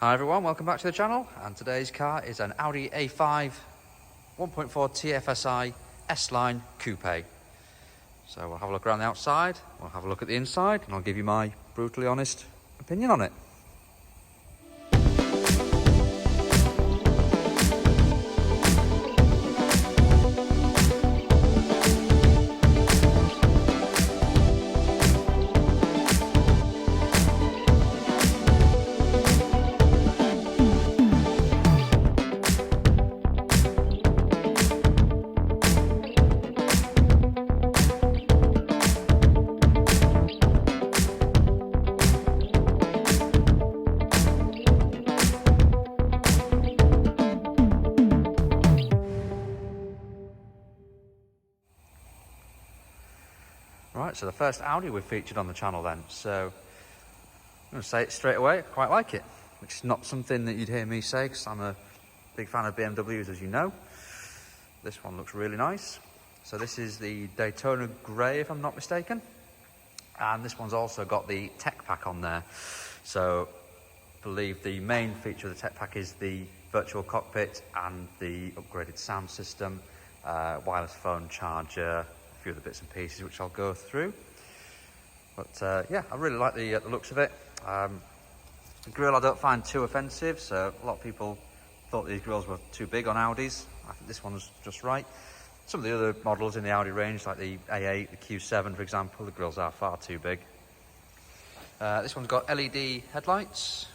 Hi everyone, welcome back to the channel, and today's car is an Audi A5 1.4 TFSI S-Line Coupe. So we'll have a look around the outside, we'll have a look at the inside, and I'll give you my brutally honest opinion on it. Right, so the first Audi we've featured on the channel then. So I'm going to say it straight away, I quite like it, which is not something that you'd hear me say because I'm a big fan of BMWs, as you know. This one looks really nice. So this is the Daytona Grey, if I'm not mistaken. And this one's also got the tech pack on there. So I believe the main feature of the tech pack is the virtual cockpit and the upgraded sound system, wireless phone charger, a few of the bits and pieces which I'll go through. But yeah, I really like the looks of it. The grille I don't find too offensive, so a lot of people thought these grills were too big on Audis. I think this one's just right. Some of the other models in the Audi range, like the A8, the Q7 for example, the grills are far too big. This one's got LED headlights,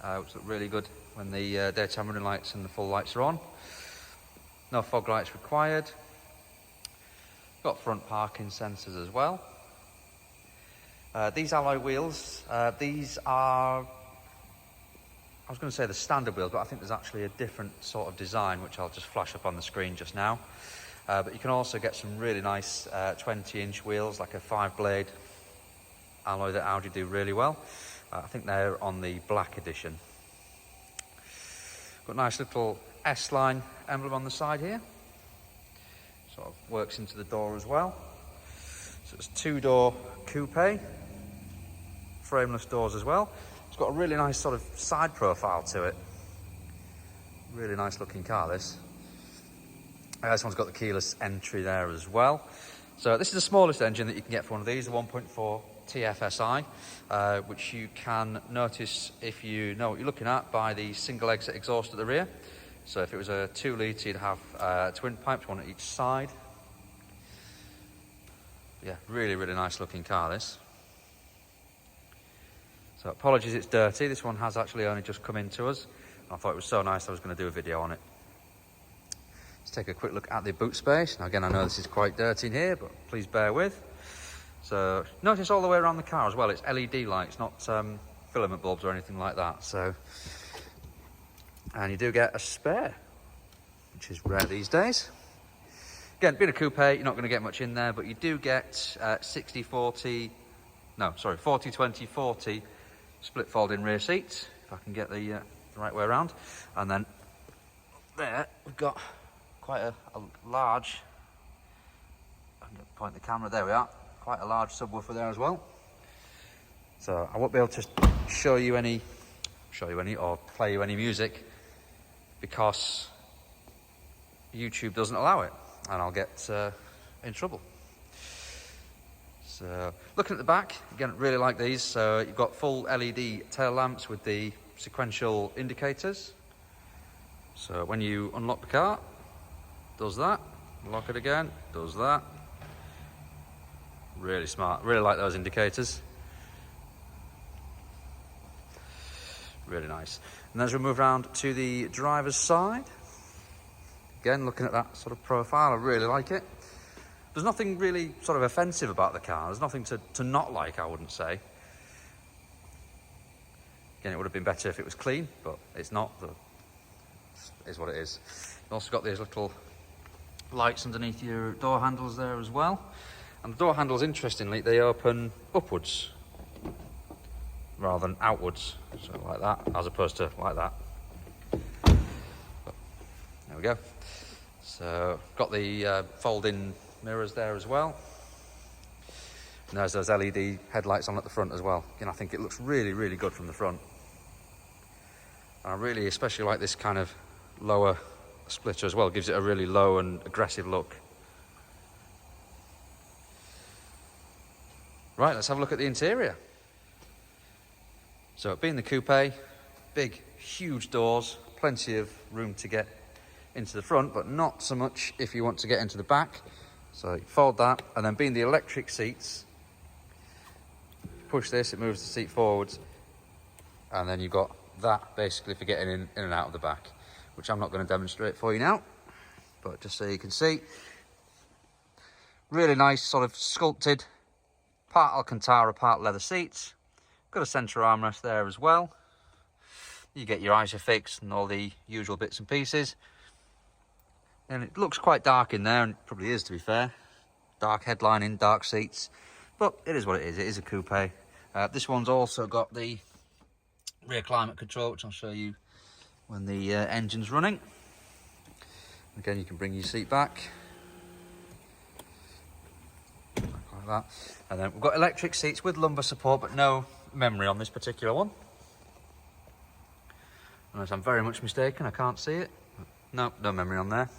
which look really good when the daytime running lights and the full lights are on. No fog lights required. Got front parking sensors as well. These alloy wheels, these are, I was going to say the standard wheels, but I think there's actually a different sort of design which I'll just flash up on the screen just now. But you can also get some really nice 20-inch wheels, like a 5-blade alloy that Audi do really well. I think they're on the black edition. Got a nice little S-Line emblem on the side here. Sort of works into the door as well. So it's a 2-door coupe, frameless doors as well. It's got a really nice sort of side profile to it. Really nice looking car, this. This one's got the keyless entry there as well. So this is the smallest engine that you can get for one of these, the 1.4 TFSI, which you can notice if you know what you're looking at by the single exit exhaust at the rear. So if it was a 2-litre, you'd have twin pipes, one at each side. Yeah, really, really nice looking car, this. So apologies it's dirty, this one has actually only just come into us. I thought it was so nice I was going to do a video on it. Let's take a quick look at the boot space. Now again, I know this is quite dirty in here, but please bear with. So notice all the way around the car as well, it's LED lights, not filament bulbs or anything like that. So, and you do get a spare, which is rare these days. Again, being a coupe, you're not going to get much in there, but you do get 40-20-40 split folding rear seats, if I can get the right way around. And then there, we've got quite a large, I'm going to point the camera, there we are, quite a large subwoofer there as well. So I won't be able to show you any or play you any music because YouTube doesn't allow it, and I'll get in trouble. So looking at the back, again, really like these. So you've got full LED tail lamps with the sequential indicators. So when you unlock the car, does that, lock it again, does that. Really smart, really like those indicators. Really nice. And as we move around to the driver's side, again, looking at that sort of profile, I really like it. There's nothing really sort of offensive about the car. There's nothing to not like, I wouldn't say. Again, it would have been better if it was clean, but it's not. It is what it is. You've also got these little lights underneath your door handles there as well. And the door handles, interestingly, they open upwards rather than outwards. So like that, as opposed to like that. But there we go. So got the fold-in mirrors there as well. And there's those LED headlights on at the front as well. Again, I think it looks really, really good from the front. I really especially like this kind of lower splitter as well. It gives it a really low and aggressive look. Right, let's have a look at the interior. So being the coupe, big, huge doors, plenty of room to get into the front, but not so much if you want to get into the back. So you fold that, and then being the electric seats, push this, it moves the seat forwards, and then you've got that basically for getting in and out of the back, which I'm not going to demonstrate for you now, but just so you can see. Really nice sort of sculpted, part Alcantara, part leather seats. Got a centre armrest there as well. You get your Isofix and all the usual bits and pieces. And it looks quite dark in there, and it probably is, to be fair. Dark headlining, dark seats, but it is what it is. It is a coupe. This one's also got the rear climate control, which I'll show you when the engine's running. Again, you can bring your seat back like that. And then we've got electric seats with lumbar support, but no memory on this particular one. Unless I'm very much mistaken, I can't see it. No memory on there.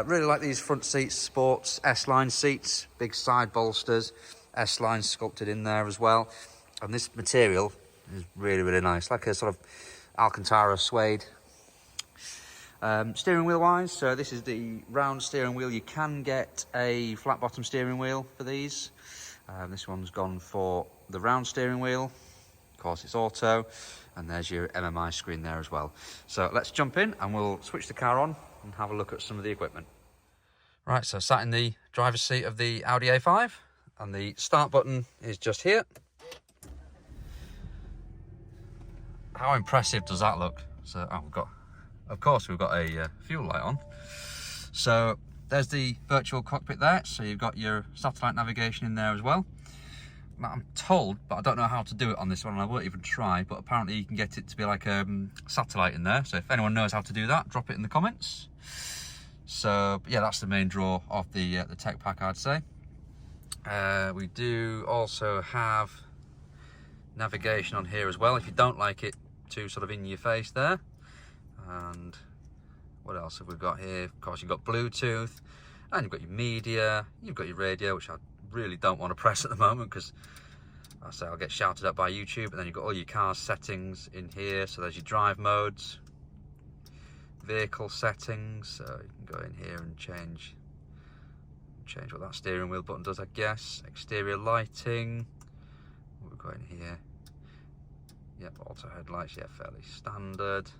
Really like these front seats, sports S-line seats, big side bolsters, S-line sculpted in there as well. And this material is really, really nice, like a sort of Alcantara suede. Steering wheel wise, so this is the round steering wheel. You can get a flat bottom steering wheel for these. This one's gone for the round steering wheel. Of course, it's auto, and there's your MMI screen there as well. So let's jump in and we'll switch the car on and have a look at some of the equipment. Right, so sat in the driver's seat of the Audi A5, and the start button is just here. How impressive does that look? So, of course we've got a fuel light on. So there's the virtual cockpit there, so you've got your satellite navigation in there as well. Now, I'm told, but I don't know how to do it on this one, and I won't even try, but apparently you can get it to be like a satellite in there. So if anyone knows how to do that, drop it in the comments. So yeah, that's the main draw of the tech pack, I'd say. We do also have navigation on here as well, if you don't like it too sort of in your face there. And what else have we got here? Of course, you've got Bluetooth, and you've got your media, you've got your radio, which I really don't want to press at the moment because I say I'll get shouted at by YouTube. And then you've got all your car settings in here. So there's your drive modes, vehicle settings, so you can go in here and change what that steering wheel button does, I guess. Exterior lighting, what we've got in here, yep, auto headlights, yeah, fairly standard.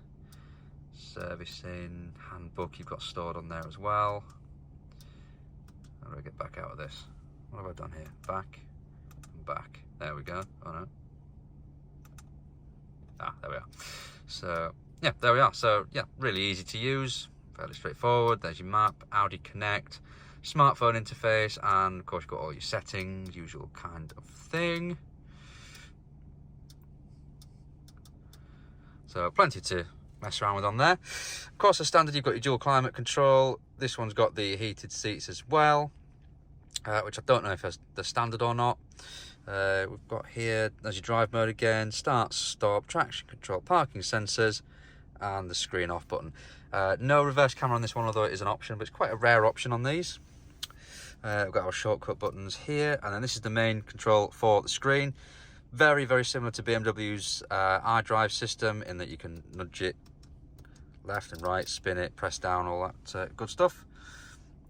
Servicing, handbook you've got stored on there as well. How do I get back out of this? What have I done here? Back and back. There we go. Oh no. There we are. So yeah, there we are. So yeah, really easy to use, fairly straightforward. There's your map, Audi Connect, smartphone interface, and of course you've got all your settings, usual kind of thing. So plenty to mess around with on there. Of course, as standard, you've got your dual climate control. This one's got the heated seats as well, which I don't know if it's the standard or not. We've got here, there's your drive mode again, start, stop, traction control, parking sensors, and the screen off button. No reverse camera on this one, although it is an option, but it's quite a rare option on these. We've got our shortcut buttons here, and then this is the main control for the screen. Very, very similar to BMW's iDrive system in that you can nudge it left and right, spin it, press down, all that good stuff.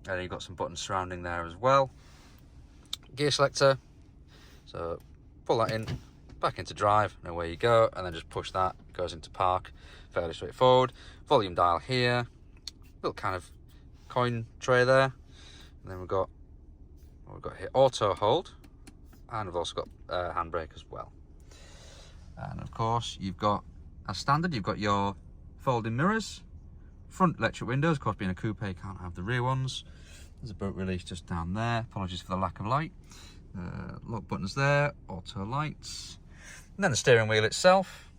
And you've got some buttons surrounding there as well. Gear selector, so pull that in, back into drive, and away you go, and then just push that, goes into park. Fairly straightforward. Volume dial here, little kind of coin tray there, and then we've got what we've got here, auto hold, and we've also got handbrake as well. And of course you've got, as standard, you've got your folding mirrors, front electric windows. Of course, being a coupe, you can't have the rear ones. There's a boot release just down there, apologies for the lack of light. Lock buttons there, auto lights, and then the steering wheel itself.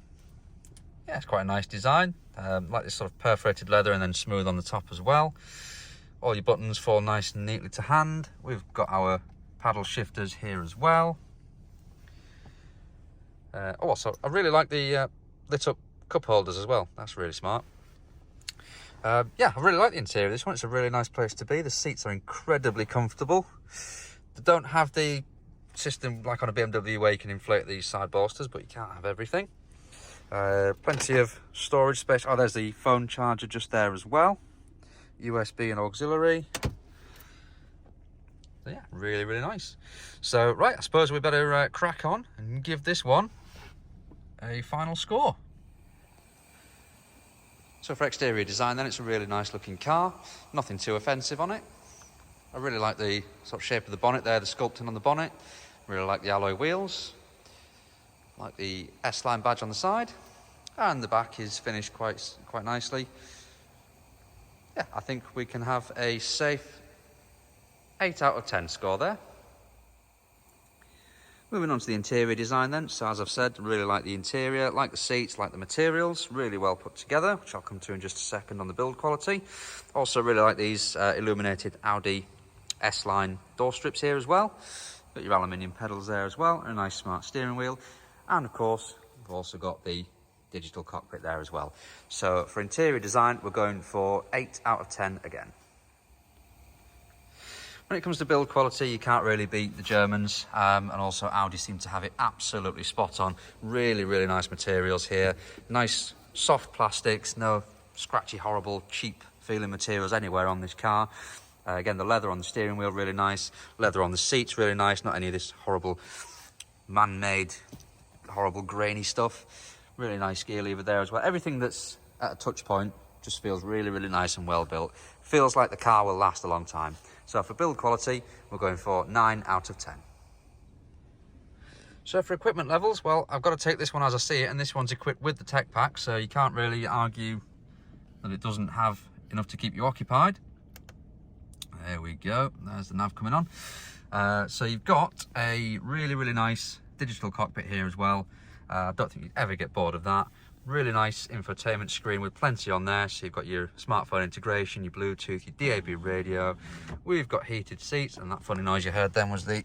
Yeah, it's quite a nice design, like this sort of perforated leather and then smooth on the top as well. All your buttons fall nice and neatly to hand. We've got our paddle shifters here as well. Also, I really like the lit up cup holders as well. That's really smart. Yeah, I really like the interior of this one. It's a really nice place to be. The seats are incredibly comfortable. They don't have the system like on a BMW where you can inflate these side bolsters, but you can't have everything. Plenty of storage space. Oh, there's the phone charger just there as well. USB and auxiliary. So yeah, really, really nice. So, right, I suppose we better crack on and give this one a final score. So for exterior design then, it's a really nice looking car. Nothing too offensive on it. I really like the sort of shape of the bonnet there, the sculpting on the bonnet. Really like the alloy wheels. Like the S-line badge on the side. And the back is finished quite nicely. Yeah, I think we can have a safe 8 out of 10 score there. Moving on to the interior design then. So as I've said, really like the interior, like the seats, like the materials, really well put together, which I'll come to in just a second on the build quality. Also really like these illuminated Audi S-line door strips here as well. Got your aluminium pedals there as well, and a nice smart steering wheel. And of course, we've also got the digital cockpit there as well. So for interior design, we're going for 8 out of 10 again. When it comes to build quality, you can't really beat the Germans, and also Audi seem to have it absolutely spot on. Really, really nice materials here. Nice soft plastics, no scratchy, horrible, cheap feeling materials anywhere on this car. Again, the leather on the steering wheel, really nice. Leather on the seats, really nice. Not any of this horrible man-made, horrible grainy stuff. Really nice gear lever there as well. Everything that's at a touch point just feels really, really nice and well built. Feels like the car will last a long time. So for build quality, we're going for 9 out of 10. So for equipment levels, well, I've got to take this one as I see it, and this one's equipped with the tech pack, so you can't really argue that it doesn't have enough to keep you occupied. There we go, there's the nav coming on. So you've got a really, really nice digital cockpit here as well. I don't think you'd ever get bored of that. Really nice infotainment screen with plenty on there. So you've got your smartphone integration, your Bluetooth, your DAB radio. We've got heated seats, and that funny noise you heard then was the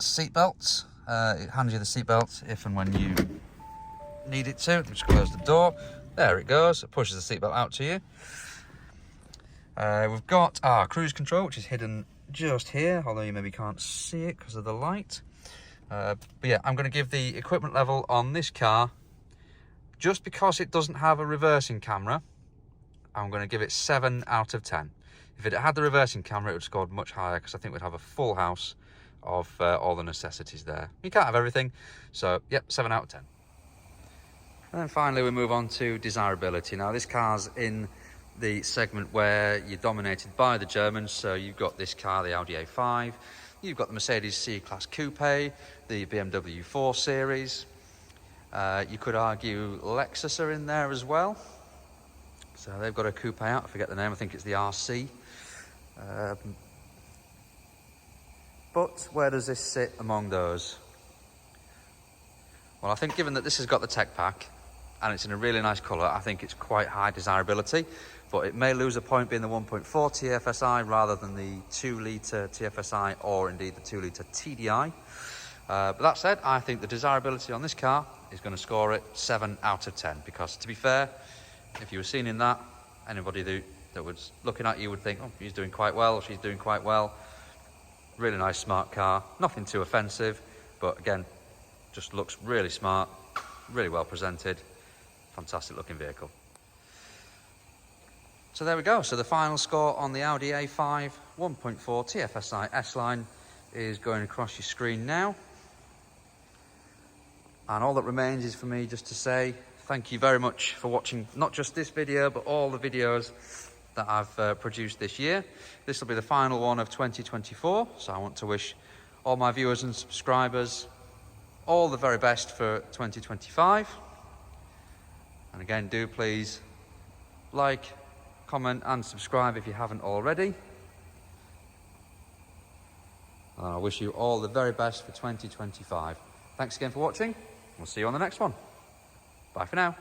seat belts. It hands you the seat belt if and when you need it to. Just close the door. There it goes. It pushes the seat belt out to you. We've got our cruise control, which is hidden just here, although you maybe can't see it because of the light. But yeah, I'm going to give the equipment level on this car, just because it doesn't have a reversing camera, I'm going to give it 7 out of 10. If it had the reversing camera, it would have scored much higher, because I think we'd have a full house of all the necessities there. You can't have everything, so yep, 7 out of 10. And then finally we move on to desirability. Now this car's in the segment where you're dominated by the Germans, so you've got this car, the Audi A5, you've got the Mercedes C-Class Coupe, the BMW 4 Series. You could argue Lexus are in there as well. So they've got a coupe out, I forget the name, I think it's the RC. But where does this sit among those? Well, I think given that this has got the tech pack, and it's in a really nice colour, I think it's quite high desirability. But it may lose a point being the 1.4 TFSI rather than the 2-litre TFSI, or indeed the 2-litre TDI. But that said, I think the desirability on this car is going to score it 7 out of 10, because to be fair, if you were seen in that, anybody that was looking at you would think, oh, he's doing quite well, she's doing quite well. Really nice, smart car, nothing too offensive, but again, just looks really smart, really well presented, fantastic looking vehicle. So there we go. So the final score on the Audi A5 1.4 TFSI S-Line is going across your screen now. And all that remains is for me just to say thank you very much for watching not just this video, but all the videos that I've produced this year. This will be the final one of 2024, so I want to wish all my viewers and subscribers all the very best for 2025. And again, do please like, comment and subscribe if you haven't already. And I wish you all the very best for 2025. Thanks again for watching. We'll see you on the next one. Bye for now.